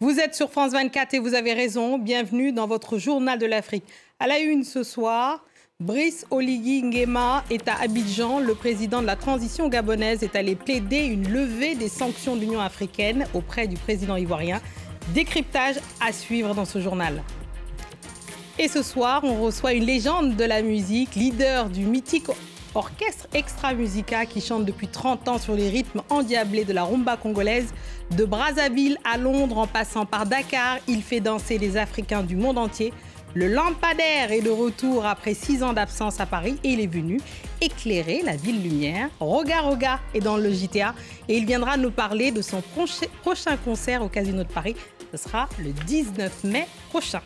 Vous êtes sur France 24 et vous avez raison. Bienvenue dans votre journal de l'Afrique. À la une ce soir, Brice Oligui Nguema est à Abidjan. Le président de la transition gabonaise est allé plaider une levée des sanctions de l'Union africaine auprès du président ivoirien. Décryptage à suivre dans ce journal. Et ce soir, on reçoit une légende de la musique, leader du mythique orchestre Extra Musica qui chante depuis 30 ans sur les rythmes endiablés de la rumba congolaise. De Brazzaville à Londres en passant par Dakar, il fait danser les Africains du monde entier. Le lampadaire est de retour après 6 ans d'absence à Paris et il est venu éclairer la ville lumière. Roga Roga est dans le JTA et il viendra nous parler de son prochain concert au Casino de Paris. Ce sera le 19 mai prochain.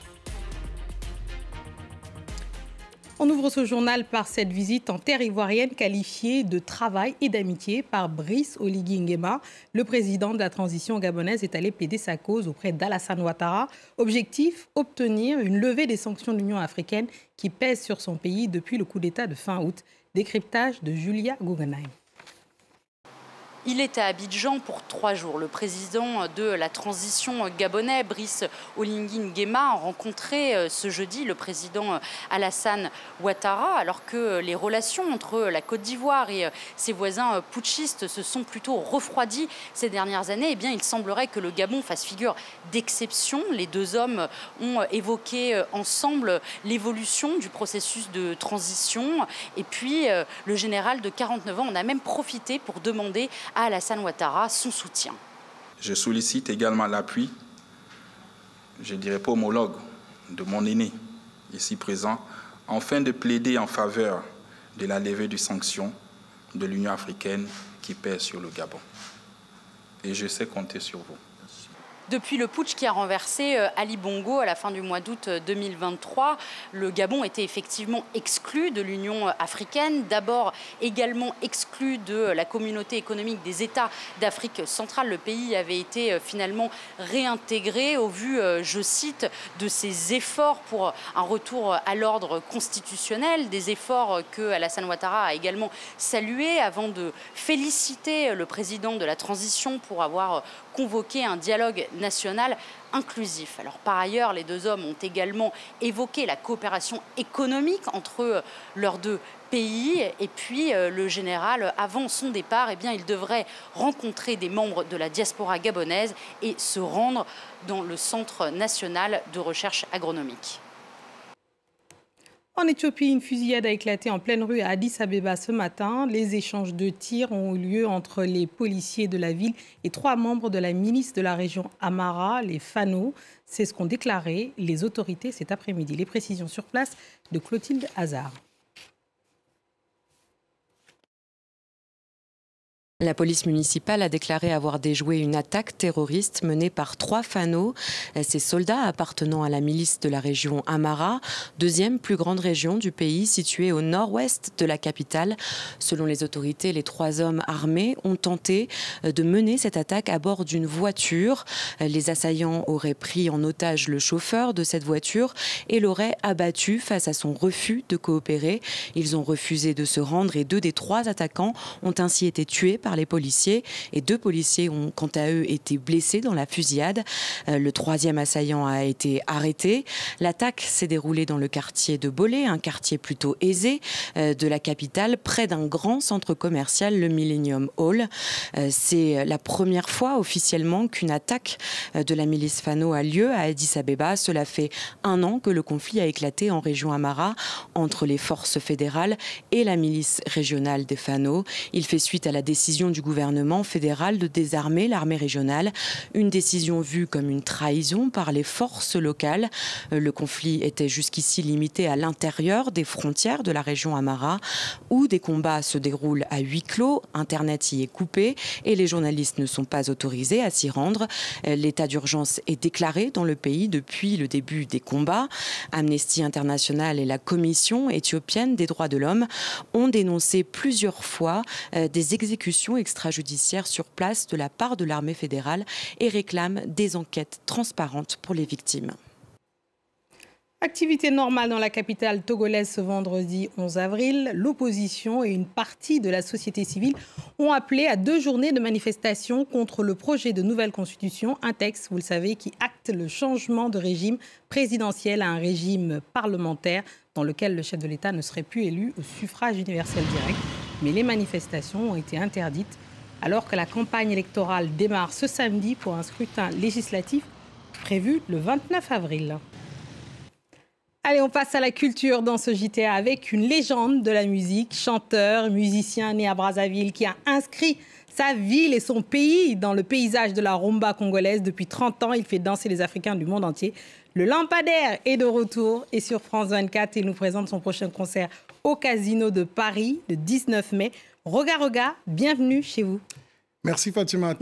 On ouvre ce journal par cette visite en terre ivoirienne qualifiée de travail et d'amitié par Brice Oligui Nguema. Le président de la transition gabonaise est allé plaider sa cause auprès d'Alassane Ouattara. Objectif, obtenir une levée des sanctions de l'Union africaine qui pèsent sur son pays depuis le coup d'État de fin août. Décryptage de Julia Guggenheim. Il est à Abidjan pour 3 jours. Le président de la transition gabonais, Brice Oligui Nguema, a rencontré ce jeudi le président Alassane Ouattara, alors que les relations entre la Côte d'Ivoire et ses voisins putschistes se sont plutôt refroidies ces dernières années. Eh bien, il semblerait que le Gabon fasse figure d'exception. Les deux hommes ont évoqué ensemble l'évolution du processus de transition. Et puis, le général de 49 ans en a même profité pour demander à Alassane Ouattara son soutien. Je sollicite également l'appui, je dirais pas homologue, de mon aîné, ici présent, afin de plaider en faveur de la levée des sanctions de l'Union africaine qui pèse sur le Gabon. Et je sais compter sur vous. Depuis le putsch qui a renversé Ali Bongo à la fin du mois d'août 2023, le Gabon était effectivement exclu de l'Union africaine, d'abord également exclu de la communauté économique des États d'Afrique centrale. Le pays avait été finalement réintégré au vu, je cite, de ses efforts pour un retour à l'ordre constitutionnel, des efforts que Alassane Ouattara a également salués avant de féliciter le président de la transition pour avoir convoqué un dialogue national inclusif. Alors, par ailleurs, les deux hommes ont également évoqué la coopération économique entre leurs deux pays. Et puis, le général, avant son départ, eh bien, il devrait rencontrer des membres de la diaspora gabonaise et se rendre dans le Centre national de recherche agronomique. En Éthiopie, une fusillade a éclaté en pleine rue à Addis Abeba ce matin. Les échanges de tirs ont eu lieu entre les policiers de la ville et 3 membres de la milice de la région Amara, les Fano. C'est ce qu'ont déclaré les autorités cet après-midi. Les précisions sur place de Clotilde Hazard. La police municipale a déclaré avoir déjoué une attaque terroriste menée par 3 Fano, ces soldats appartenant à la milice de la région Amara, deuxième plus grande région du pays située au nord-ouest de la capitale. Selon les autorités, les 3 hommes armés ont tenté de mener cette attaque à bord d'une voiture. Les assaillants auraient pris en otage le chauffeur de cette voiture et l'auraient abattu face à son refus de coopérer. Ils ont refusé de se rendre et 2 des 3 attaquants ont ainsi été tués par les policiers et 2 policiers ont quant à eux été blessés dans la fusillade. Le 3e assaillant a été arrêté. L'attaque s'est déroulée dans le quartier de Bolé, un quartier plutôt aisé de la capitale, près d'un grand centre commercial, le Millennium Hall. C'est la première fois officiellement qu'une attaque de la milice Fano a lieu à Addis Abeba. Cela fait 1 an que le conflit a éclaté en région Amara entre les forces fédérales et la milice régionale des Fano. Il fait suite à la décision du gouvernement fédéral de désarmer l'armée régionale, une décision vue comme une trahison par les forces locales. Le conflit était jusqu'ici limité à l'intérieur des frontières de la région Amara, où des combats se déroulent à huis clos, Internet y est coupé et les journalistes ne sont pas autorisés à s'y rendre. L'état d'urgence est déclaré dans le pays depuis le début des combats. Amnesty International et la Commission éthiopienne des droits de l'homme ont dénoncé plusieurs fois des exécutions extrajudiciaires sur place de la part de l'armée fédérale et réclament des enquêtes transparentes pour les victimes. Activité normale dans la capitale togolaise ce vendredi 11 avril. L'opposition et une partie de la société civile ont appelé à 2 journées de manifestation contre le projet de nouvelle constitution, un texte, vous le savez, qui acte le changement de régime présidentiel à un régime parlementaire dans lequel le chef de l'État ne serait plus élu au suffrage universel direct. Mais les manifestations ont été interdites alors que la campagne électorale démarre ce samedi pour un scrutin législatif prévu le 29 avril. Allez, on passe à la culture dans ce JTA avec une légende de la musique, chanteur, musicien né à Brazzaville qui a inscrit sa ville et son pays dans le paysage de la rumba congolaise. Depuis 30 ans, il fait danser les Africains du monde entier. Le Lampadaire est de retour et sur France 24, il nous présente son prochain concert au Casino de Paris le 19 mai. Roga, bienvenue chez vous. Merci Fatima.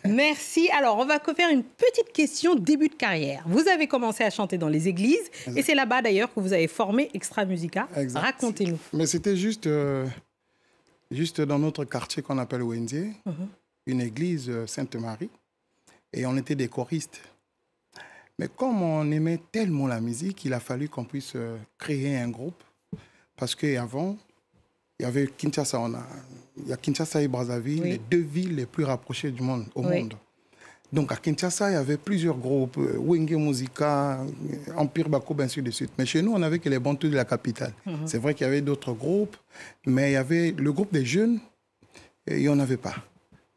Merci. Alors, on va faire une petite question début de carrière. Vous avez commencé à chanter dans les églises et c'est là-bas d'ailleurs que vous avez formé Extra Musica. Racontez-nous. Mais c'était juste dans notre quartier qu'on appelle Wendier, une église Sainte-Marie, et on était des choristes. Mais comme on aimait tellement la musique, il a fallu qu'on puisse créer un groupe parce qu'avant, il y avait Kinshasa, il y a Kinshasa et Brazzaville, les 2 villes les plus rapprochées du monde, au monde. Donc à Kinshasa, il y avait plusieurs groupes, Wenge Musica, Empire Bakob, ainsi de suite. Mais chez nous, on n'avait que les Bantous de la capitale. C'est vrai qu'il y avait d'autres groupes, mais il y avait le groupe des jeunes, et il n'y en avait pas.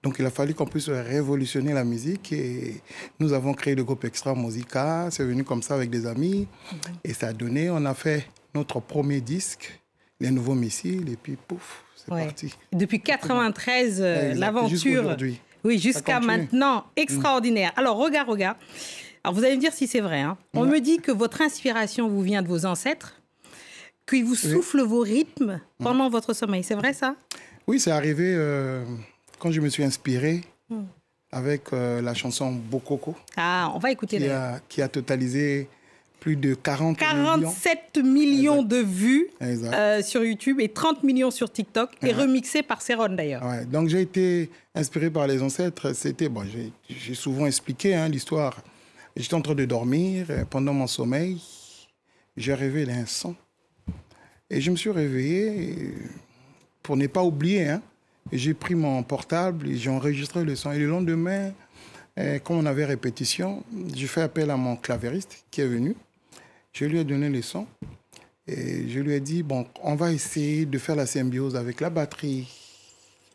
Donc il a fallu qu'on puisse révolutionner la musique et nous avons créé le groupe Extra Musica. C'est venu comme ça avec des amis et ça a donné, on a fait notre premier disque, Les Nouveaux Missiles, et puis pouf, c'est parti. Depuis 93, l'aventure, jusqu'à maintenant, extraordinaire. Alors, Roga. Alors, vous allez me dire si c'est vrai. Hein. On me dit que votre inspiration vous vient de vos ancêtres, qu'ils vous soufflent vos rythmes pendant votre sommeil. C'est vrai, ça? Oui, c'est arrivé quand je me suis inspiré avec la chanson Bokoko. Ah, on va écouter qui a totalisé plus de 47 millions de vues sur YouTube et 30 millions sur TikTok et remixé par Céron d'ailleurs. Ouais, donc j'ai été inspiré par les ancêtres. C'était j'ai souvent expliqué l'histoire. J'étais en train de dormir pendant mon sommeil. J'ai rêvé d'un son et je me suis réveillé pour ne pas oublier. J'ai pris mon portable et j'ai enregistré le son. Et le lendemain, quand on avait répétition, j'ai fait appel à mon clavieriste qui est venu. Je lui ai donné le son et je lui ai dit, bon, on va essayer de faire la symbiose avec la batterie,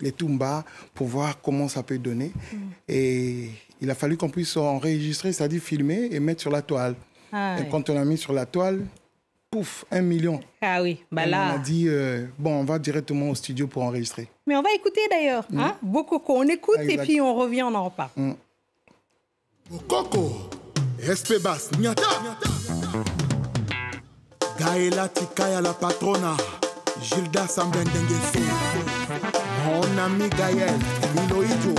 les tumbas, pour voir comment ça peut donner. Et il a fallu qu'on puisse enregistrer, c'est-à-dire filmer et mettre sur la toile. Et quand on a mis sur la toile, pouf, 1 million. Ah oui, là... On a dit, on va directement au studio pour enregistrer. Mais on va écouter d'ailleurs, Bokoko. On écoute et puis on revient, on en reparle. Bokoko, SP Bass, Nyata. Gaëla Tikaya la patrona, Gilda Sambendengeso, mon ami Gaël, Miloïdjo,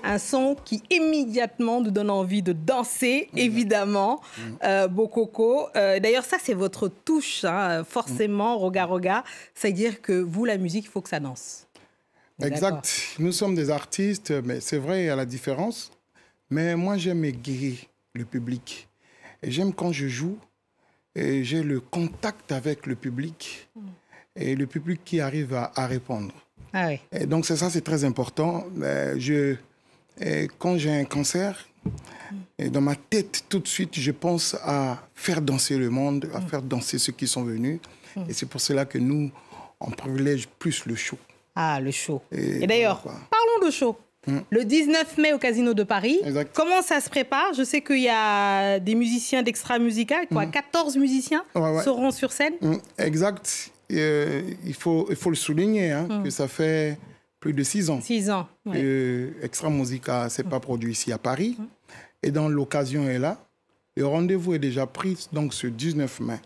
Un son qui immédiatement nous donne envie de danser, évidemment, Bokoko. D'ailleurs, ça, c'est votre touche, forcément, Roga. C'est-à-dire que vous, la musique, il faut que ça danse. Exact. Nous sommes des artistes, mais c'est vrai, il y a la différence. Mais moi, j'aime égayer le public. Et j'aime quand je joue, et j'ai le contact avec le public, et le public qui arrive à répondre. Ah oui. Et donc, c'est très important. Et quand j'ai un concert, et dans ma tête, tout de suite, je pense à faire danser le monde, à faire danser ceux qui sont venus. Et c'est pour cela que nous, on privilège plus le show. Ah, le show. Et d'ailleurs, parlons de show. Le 19 mai au Casino de Paris. Exact. Comment ça se prépare? Je sais qu'il y a des musiciens d'Extra Musica. 14 musiciens seront sur scène. Exact. Il faut le souligner, que ça fait plus de 6 ans. 6 ans. Extra Musica s'est pas produit ici à Paris. Et donc l'occasion est là. Le rendez-vous est déjà pris donc ce 19 mai.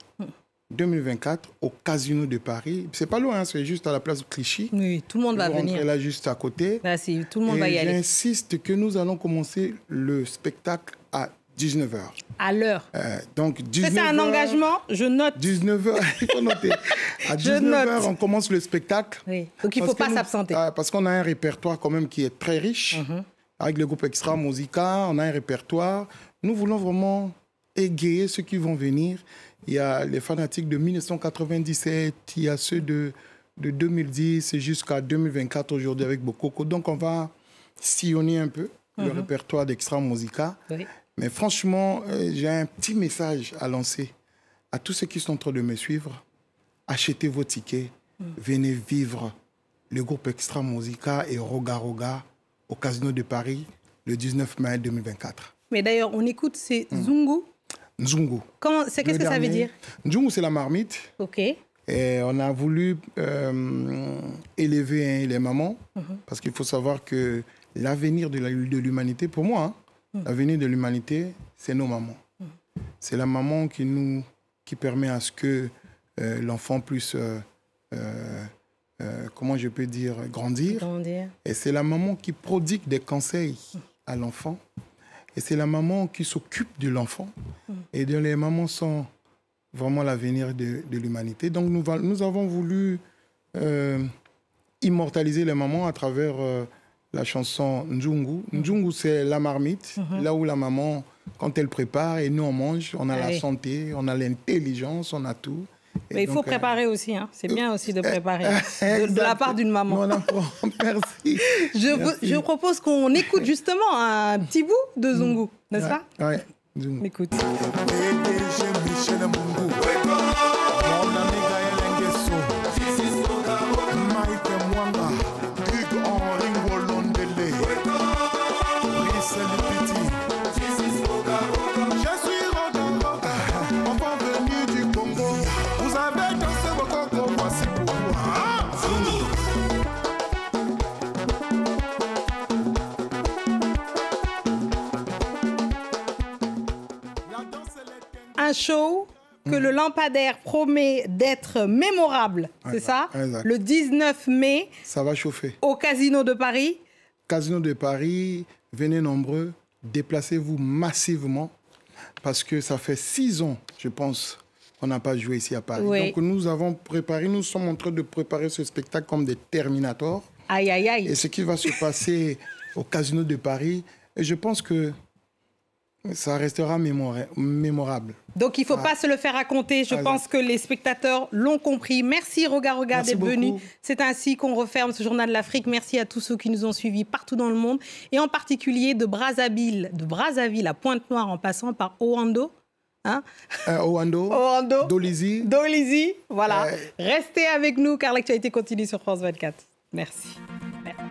2024 au Casino de Paris. C'est pas loin, hein, c'est juste à la place de Clichy. Oui, tout le monde va venir. Là, juste à côté. Là, tout le monde va y aller. J'insiste que nous allons commencer le spectacle à 19h. À l'heure. Donc, 19h. C'est un engagement, je note. 19h, il faut noter. À 19h, on commence le spectacle. Oui. Donc, il ne faut pas s'absenter. Parce qu'on a un répertoire quand même qui est très riche. Avec le groupe Extra Musica, on a un répertoire. Nous voulons vraiment égayer ceux qui vont venir. Il y a les fanatiques de 1997, il y a ceux de 2010 jusqu'à 2024 aujourd'hui avec Bokoko. Donc, on va sillonner un peu le répertoire d'Extra Musica. Oui. Mais franchement, j'ai un petit message à lancer à tous ceux qui sont en train de me suivre. Achetez vos tickets, venez vivre le groupe Extra Musica et Roga Roga au Casino de Paris le 19 mai 2024. Mais d'ailleurs, on écoute, c'est Nzungu. Nzungu. Qu'est-ce que ça veut dire? Nzungu, c'est la marmite. OK. Et on a voulu élever les mamans, parce qu'il faut savoir que l'avenir de l'humanité, pour moi, l'avenir de l'humanité, c'est nos mamans. C'est la maman qui permet à ce que l'enfant puisse, comment je peux dire, grandir. Et c'est la maman qui prodigue des conseils à l'enfant. Et c'est la maman qui s'occupe de l'enfant. Et donc les mamans sont vraiment l'avenir de l'humanité. Donc nous avons voulu immortaliser les mamans à travers la chanson Nzungu. Nzungu, c'est la marmite, là où la maman, quand elle prépare et nous on mange, on a la santé, on a l'intelligence, on a tout. Mais il faut préparer aussi, hein. C'est bien aussi de préparer, de la part d'une maman. Merci. Je propose qu'on écoute justement un petit bout de Nzungu, n'est-ce pas? Oui, on écoute. Un show que le lampadaire promet d'être mémorable, c'est ça? Exact. Le 19 mai. Ça va chauffer. Au Casino de Paris. Casino de Paris, venez nombreux, déplacez-vous massivement, parce que ça fait 6 ans, je pense, qu'on n'a pas joué ici à Paris. Oui. Donc nous sommes en train de préparer ce spectacle comme des Terminators. Aïe, aïe, aïe. Et ce qui va se passer au Casino de Paris, et je pense que ça restera mémorable. Donc, il ne faut pas se le faire raconter. Je pense que les spectateurs l'ont compris. Merci, Roga Roga, d'être venu. C'est ainsi qu'on referme ce journal de l'Afrique. Merci à tous ceux qui nous ont suivis partout dans le monde, et en particulier de Brazzaville à Pointe-Noire, en passant par Oando. Hein? Oando. Dolisie. Voilà. Restez avec nous, car l'actualité continue sur France 24. Merci. Merci.